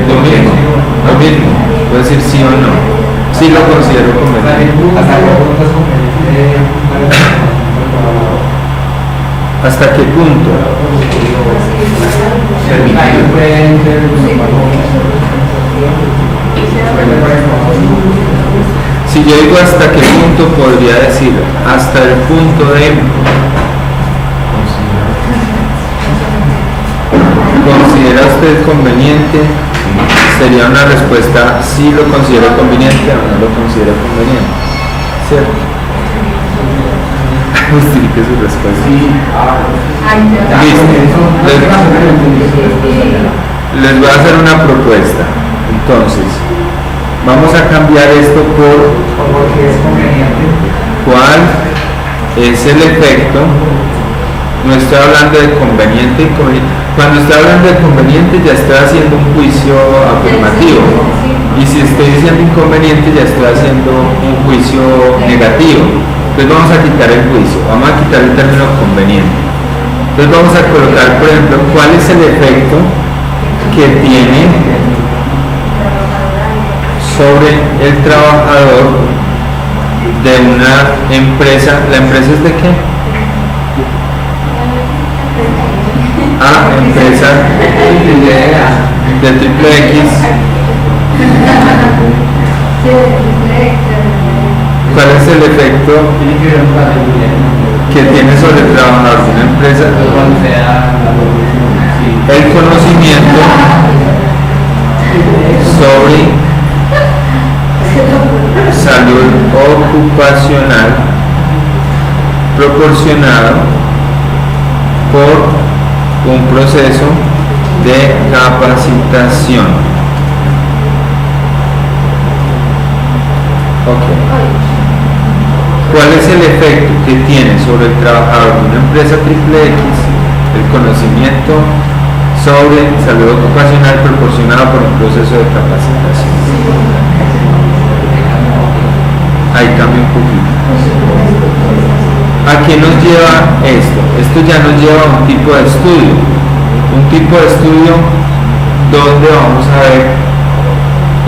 Lo mismo. Puede decir sí o no. Sí lo considero conveniente. ¿Hasta qué punto? Si yo digo hasta qué punto, podría decir hasta el punto de ¿considera usted conveniente? Sería una respuesta sí lo considero conveniente o no lo considero conveniente, ¿cierto? Justifique su respuesta. Listo. Les voy a hacer una propuesta. Entonces, vamos a cambiar esto por ¿cuál es el efecto? No estoy hablando de conveniente y inconveniente. Cuando estoy hablando de conveniente ya estoy haciendo un juicio afirmativo. Y si estoy diciendo inconveniente ya estoy haciendo un juicio negativo. Entonces vamos a quitar el juicio, vamos a quitar el término conveniente. Entonces vamos a colocar, por ejemplo, cuál es el efecto que tiene sobre el trabajador de una empresa. ¿La empresa es de qué? Empresa de triple X. ¿Cuál es el efecto que tiene sobre el trabajador de una empresa? El conocimiento sobre salud ocupacional proporcionado por un proceso de capacitación. Ok. ¿Cuál es el efecto que tiene sobre el trabajador de una empresa triple X el conocimiento sobre salud ocupacional proporcionado por un proceso de capacitación? Ahí cambia un poquito. ¿A qué nos lleva esto? Esto ya nos lleva a un tipo de estudio. Un tipo de estudio donde vamos a ver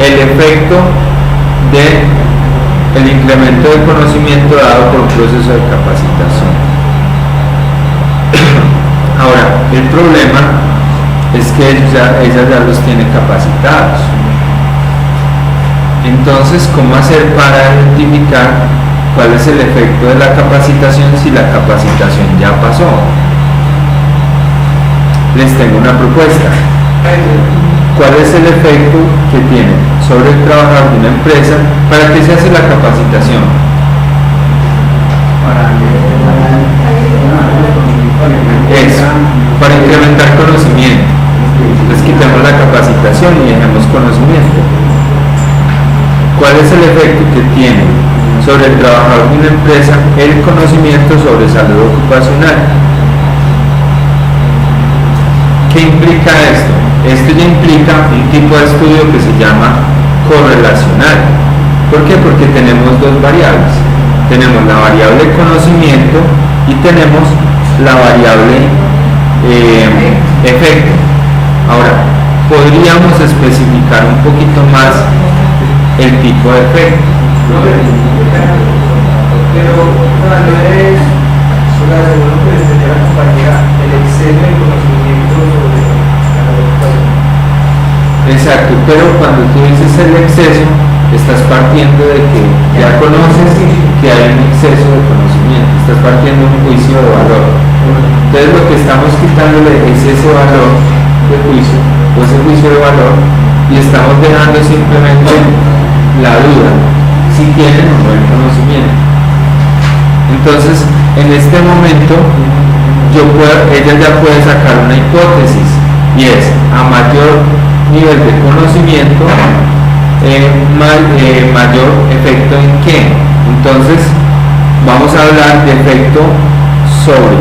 el efecto del incremento del conocimiento dado por un proceso de capacitación. Ahora, el problema es que ellas ya los tienen capacitados. Entonces, ¿cómo hacer para identificar cuál es el efecto de la capacitación si la capacitación ya pasó? Les tengo una propuesta. ¿Cuál es el efecto que tiene sobre el trabajador de una empresa? ¿Para qué se hace la capacitación? Es para incrementar conocimiento. Entonces quitemos la capacitación y dejemos conocimiento. ¿Cuál es el efecto que tiene sobre el trabajador de una empresa el conocimiento sobre salud ocupacional? ¿Qué implica esto? Esto ya implica un tipo de estudio que se llama correlacional. ¿Por qué? Porque tenemos dos variables. Tenemos la variable conocimiento y tenemos la variable efecto. Ahora, podríamos especificar un poquito más el tipo de efecto. Pero no es, según lo que les decía la compañera, el exceso de conocimiento sobre la educación. Exacto, pero cuando tú dices el exceso, estás partiendo de que ya conoces que hay un exceso de conocimiento, estás partiendo de un juicio de valor. Entonces lo que estamos quitándole es ese valor de juicio, o ese juicio de valor, y estamos dejando simplemente la duda, si tienen o no el conocimiento. Entonces, en este momento, ella ya puede sacar una hipótesis, y es, a mayor nivel de conocimiento, mayor efecto en qué. Entonces, vamos a hablar de efecto sobre.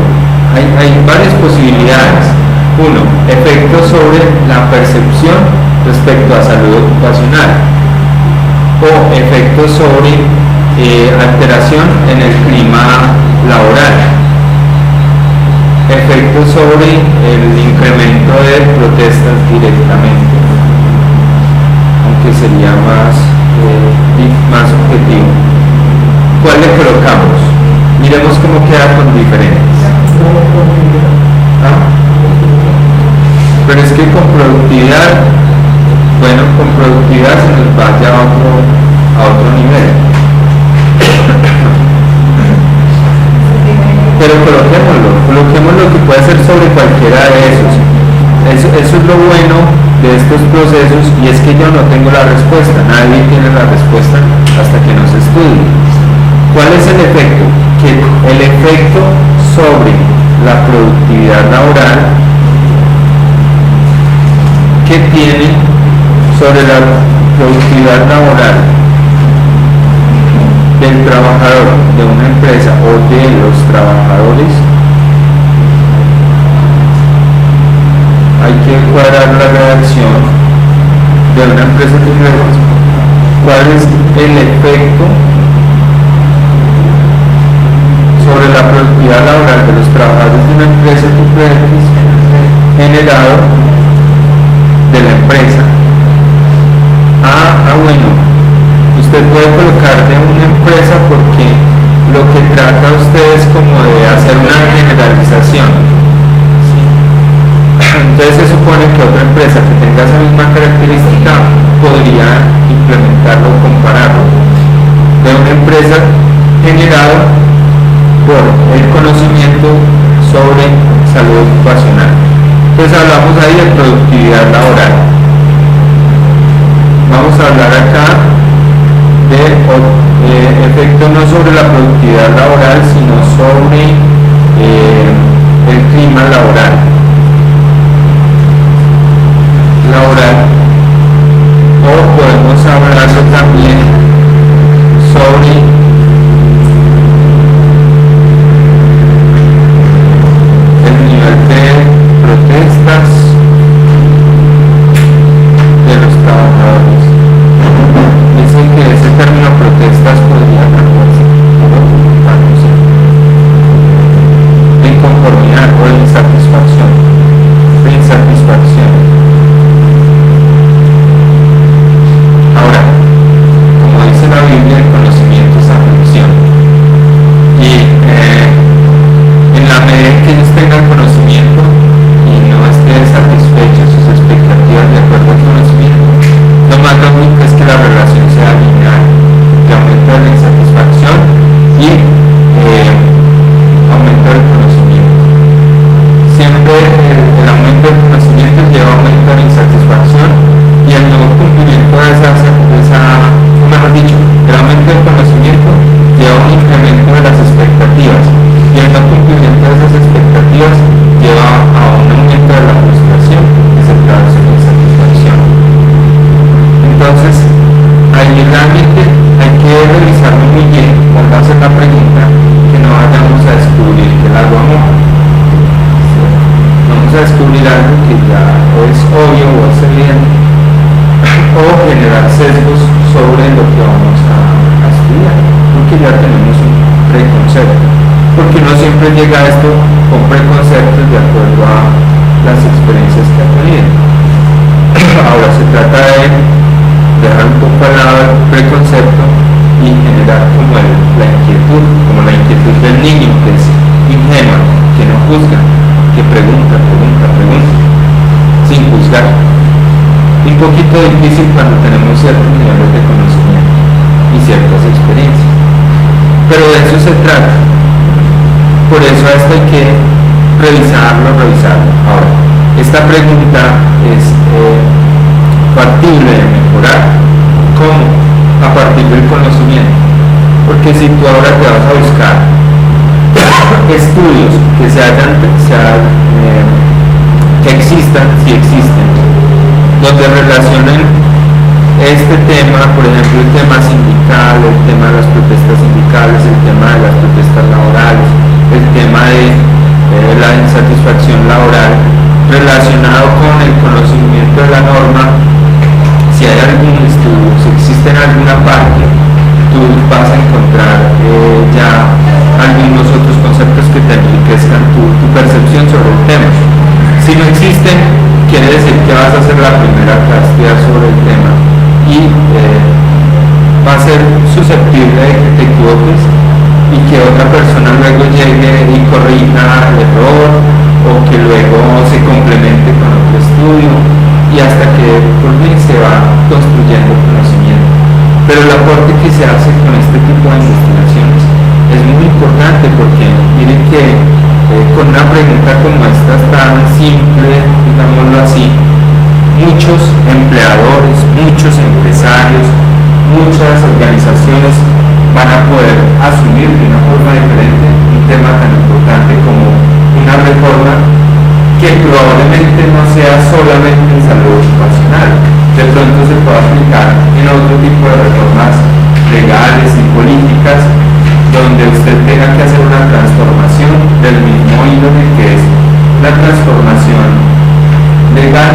Hay varias posibilidades. Uno, efecto sobre la percepción respecto a salud ocupacional, o efecto sobre alteración en el clima laboral, efecto sobre el incremento de protestas directamente, aunque sería más objetivo. ¿Cuál le colocamos? Miremos cómo queda con diferentes. ¿Ah? Pero es que con productividad, bueno, con productividad se nos vaya a otro nivel. Pero coloquemos lo que puede ser sobre cualquiera de esos. Eso es lo bueno de estos procesos, y es que yo no tengo la respuesta, nadie tiene la respuesta hasta que nos estudie. ¿Cuál es el efecto? Que el efecto sobre la productividad laboral que tiene sobre la productividad laboral del trabajador de una empresa o de los trabajadores, hay que cuadrar la redacción de una empresa de empresas. ¿Cuál es el efecto sobre la productividad laboral de los trabajadores de una empresa generado de la empresa? Bueno, usted puede colocar de una empresa porque lo que trata usted es como de hacer una generalización, ¿sí? Entonces se supone que otra empresa que tenga esa misma característica podría implementarlo o compararlo. De una empresa generado por el conocimiento sobre salud ocupacional. Entonces hablamos ahí de productividad laboral. Vamos a hablar acá de efecto no sobre la productividad laboral, sino sobre el clima laboral. O podemos hablar también satisfacción. De insatisfacción. Ahora, como dice la Biblia, el conocimiento es aflicción. Y en la medida en que ellos tengan conocimiento y no estén satisfechos sus expectativas de acuerdo al conocimiento, lo más lógico es que la relación sea lineal, que aumenta la insatisfacción y aumento del conocimiento. Siempre el aumento del conocimiento lleva a aumento de la insatisfacción y el nuevo cumplimiento de mejor dicho, el aumento del conocimiento lleva a un incremento de las expectativas y el no cumplimiento de esas expectativas lleva a un aumento de la frustración que se traduce en insatisfacción. Entonces, ahí realmente hay que revisarlo muy bien cuando hacen la pregunta, que no vayamos a descubrir que el agua moja. Vamos a descubrir algo que ya es obvio o es evidente, o generar sesgos sobre lo que vamos a estudiar, porque ya tenemos un preconcepto, porque no siempre llega a esto con preconceptos de acuerdo a las experiencias que ha tenido. Ahora se trata de dejar un poco al lado el preconcepto y generar como la inquietud del niño, que es ingenua, que no juzga, que pregunta, sin juzgar. Un poquito difícil cuando tenemos ciertos niveles de conocimiento y ciertas experiencias, pero de eso se trata. Por eso esto hay que revisarlo. Ahora, esta pregunta es factible de mejorar. ¿Cómo? A partir del conocimiento. Porque si tú ahora te vas a buscar estudios que existan, si existen, donde relacionen este tema, por ejemplo, el tema sindical, el tema de las protestas sindicales, el tema de las protestas laborales, el tema de la insatisfacción laboral, relacionado con el conocimiento de la norma. Si hay algún estudio, si existe en alguna parte, tú vas a encontrar ya algunos otros conceptos que te enriquezcan tu percepción sobre el tema. Si no existen, quiere decir que vas a ser la primera que va a estudiar sobre el tema y va a ser susceptible de que te equivoques y que otra persona luego llegue y corrija el error o que luego se complemente con otro estudio y hasta que por fin se va construyendo conocimiento. Pero el aporte que se hace con este tipo de investigaciones es muy importante porque miren que con una pregunta como esta tan simple, digámoslo así, muchos empleadores, muchos empresarios, muchas organizaciones van a poder asumir de una forma diferente un tema tan importante como una reforma que probablemente no sea solamente en salud ocupacional, de pronto se puede aplicar en otro tipo de reformas legales y políticas donde usted tenga que hacer una transformación del mismo índole que es la transformación legal,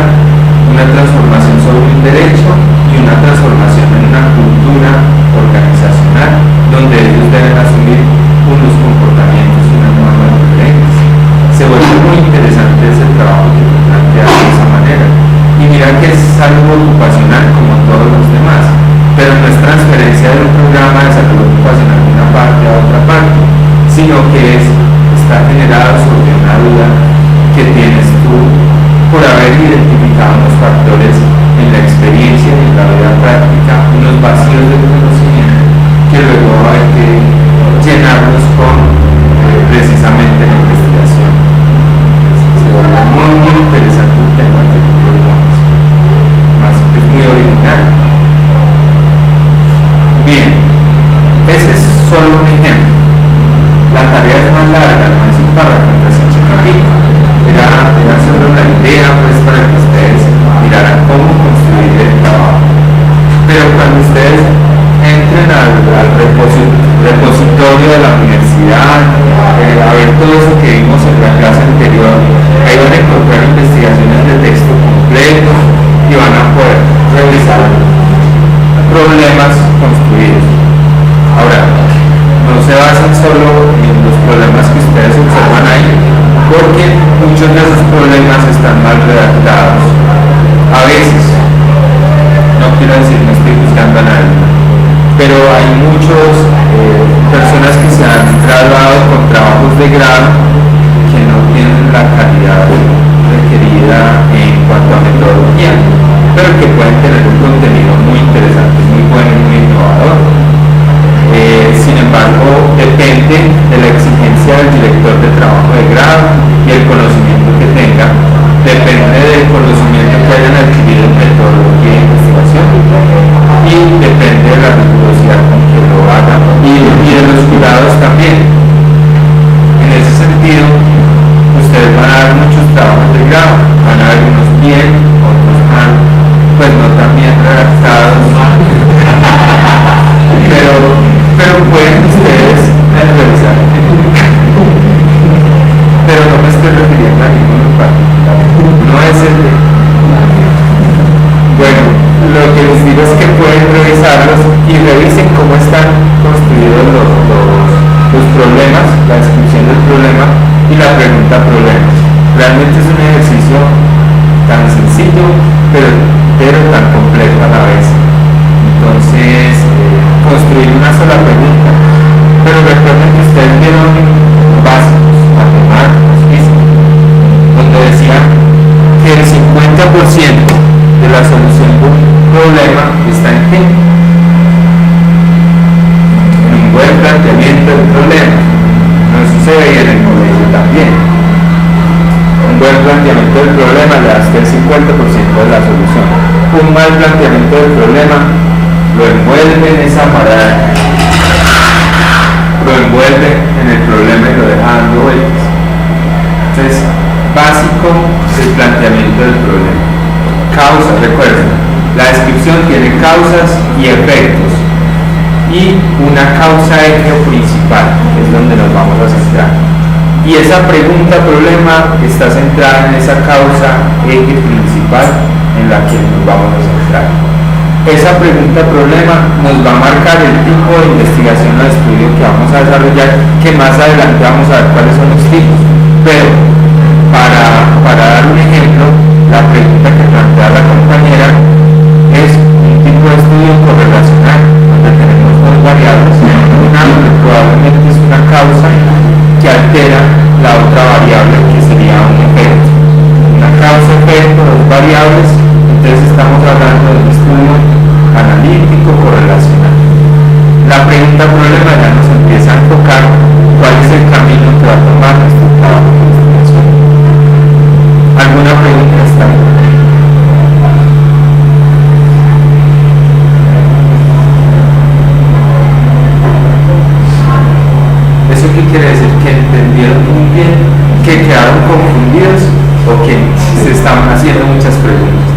una transformación sobre un derecho y una transformación en una cultura organizacional donde ellos deben asumir unos comportamientos y unas normas diferentes. Se vuelve muy interesante ese trabajo que se plantea de esa manera. Y mira que es salud ocupacional como todos los demás, pero no es transferencia de un programa de salud ocupacional de una parte a otra parte, sino que está generado sobre una duda que tienes tú por haber identificado unos factores en la experiencia y en la vida práctica, unos vacíos de conocimiento que luego hay que llenarlos con precisamente la investigación. Se vuelve muy interesante el tema que tú propones, más es muy original. Bien, ese es solo un ejemplo. La tarea es más larga, no es un párrafo, no es un chiquitito. Era solo una idea pues para que ustedes miraran cómo construir el trabajo. Pero cuando ustedes entren al repositorio de la universidad, a ver todo eso que vimos en la clase anterior, ahí van a encontrar investigaciones de texto completo y van a poder revisar problemas construidos. Ahora, no se basen solo en los problemas que ustedes observan ahí, porque muchos de esos problemas están mal redactados. A veces, no quiero decir, no estoy buscando a nadie, pero hay muchas personas que se han graduado con trabajos de grado que no tienen la calidad requerida en cuanto a metodología, pero que pueden tener un contenido muy interesante, muy bueno y muy innovador. Sin embargo, depende de la exigencia del director de trabajo de grado y el conocimiento que tenga, depende del conocimiento que hayan adquirido en metodología de investigación y depende de la rigurosidad con que lo hagan y de los jurados también. En ese sentido, ustedes van a ver muchos trabajos de grado, van a ver unos bien, otros mal, pues no tan bien redactados, pero pueden ustedes revisar. Pero no me estoy refiriendo a ninguno en particular, no es el de... Bueno, lo que les digo es que pueden revisarlos y revisen cómo están construidos los problemas, la descripción del problema y la pregunta problemas. Realmente es un ejercicio tan sencillo, pero tan complejo a la vez. Entonces, construir una sola pregunta. Pero recuerden que ustedes vieron básicos, matemáticos, física, donde decían que el 50% de la solución de un problema está en qué? En un buen planteamiento del problema. No sucede en el colegio también. Un buen planteamiento del problema le da el 50% de la solución. Un mal planteamiento del problema lo envuelve en esa maraña, lo envuelve en el problema y lo deja dando vueltas. Entonces, básico del planteamiento del problema. Causas, recuerden, la descripción tiene causas y efectos y una causa eje principal, que es donde nos vamos a centrar. Y esa pregunta-problema está centrada en esa causa eje principal en la que nos vamos a centrar. Esa pregunta-problema nos va a marcar el tipo de investigación o estudio que vamos a desarrollar, que más adelante vamos a ver cuáles son los tipos. Pero, para dar un ejemplo, la pregunta que plantea la compañera es un tipo de estudio correlacional, donde tenemos dos variables, una que probablemente es una causa que altera la otra variable, que sería un efecto. Una causa-efecto, dos variables, entonces estamos hablando de un estudio analítico correlacional. La pregunta-problema ya nos empieza a enfocar cuál es el camino que va a tomar nuestro trabajo de investigación. ¿Alguna pregunta hasta ahí? ¿Eso qué quiere decir? ¿Que entendieron muy bien? ¿Que quedaron confundidos? ¿O que se estaban haciendo muchas preguntas?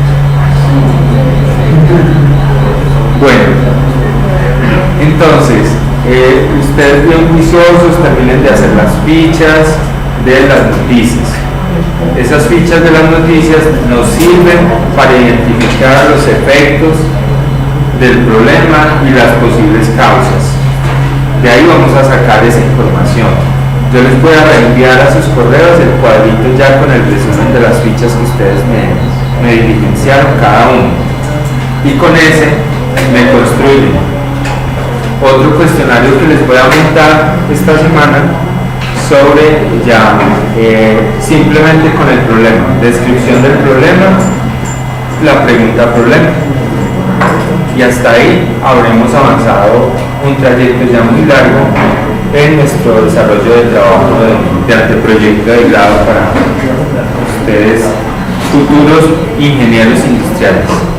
Bueno, entonces, ustedes bien juiciosos, terminen de hacer las fichas de las noticias. Esas fichas de las noticias nos sirven para identificar los efectos del problema y las posibles causas. De ahí vamos a sacar esa información. Yo les voy a reenviar a sus correos el cuadrito ya con el resumen de las fichas que ustedes me diligenciaron cada uno. Y con ese me construyen otro cuestionario que les voy a montar esta semana sobre ya simplemente con el problema, descripción del problema, la pregunta problema, y hasta ahí habremos avanzado un trayecto ya muy largo en nuestro desarrollo de trabajo de anteproyecto de grado para ustedes, futuros ingenieros industriales.